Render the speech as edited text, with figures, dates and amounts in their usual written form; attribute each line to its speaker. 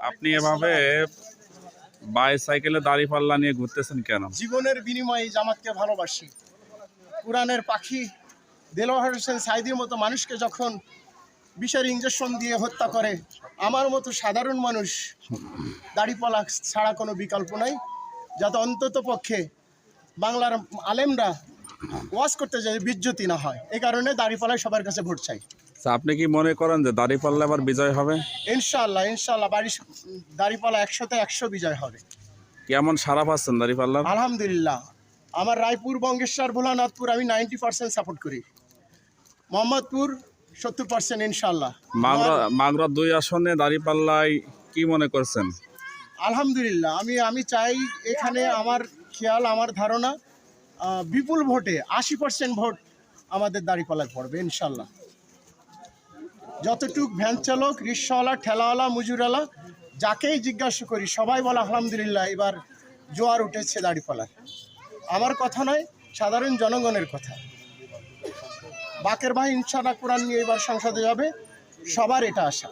Speaker 1: আপনি এভাবে বাইসাইকেলে দাঁড়িপাল্লা নিয়ে ঘুরতেছেন কেন?
Speaker 2: জীবনের বিনিময়ে জামাতকে ভালোবাসি। কোরআনের পাখি দেলোয়ার হোসেন সাইদির মতো মানুষকে যখন বিষের ইঞ্জেকশন দিয়ে হত্যা করে, আমার মতো সাধারণ মানুষ দাড়িপাল্লা ছাড়া কোনো বিকল্প নাই, যাতে অন্তত পক্ষে বাংলার আলেমরা ওয়াজ করতে যায় বিজ্জতি না হয়। এই কারণে দাড়িপাল্লায় সবার কাছে ভোট চাই।
Speaker 1: আপনি কি মনে করেন যে দাঁড়িপাল্লা আবার বিজয় হবে?
Speaker 2: ইনশাআল্লাহ ইনশাআল্লাহ দাড়িপাল্লা 100-তে 100 বিজয় হবে।
Speaker 1: কেমন সারা পাচ্ছেন দাঁড়িপাল্লা?
Speaker 2: আলহামদুলিল্লাহ। আমার রায়পুর, বঙ্গেশ্বর, ভোলানাথপুর আমি 90% সাপোর্ট করি। মোহাম্মদপুর 70% ইনশাআল্লাহ।
Speaker 1: মাগুরা 2 আসনে দাঁড়িপাল্লায় কি মনে করছেন?
Speaker 2: আলহামদুলিল্লাহ, আমি চাই এখানে আমার খেয়াল, আমার ধারণা বিপুল ভোটে 80% ভোট আমাদের দাঁড়িপাল্লায় পড়বে ইনশাআল্লাহ। যতটুক ভ্যান চালক, রিক্সাওয়ালা, ঠেলাওয়ালা, মজুরালা যাকেই জিজ্ঞাসা করি সবাই বলে আলহামদুলিল্লাহ এবার জোয়ার উঠেছে দাঁড়িপাল্লার। আমার কথা নয়, সাধারণ জনগণের কথা। বাকের ভাই ইনশাআল্লাহ কোরআন নিয়ে এবার সংসদে যাবে, সবার এটা আশা।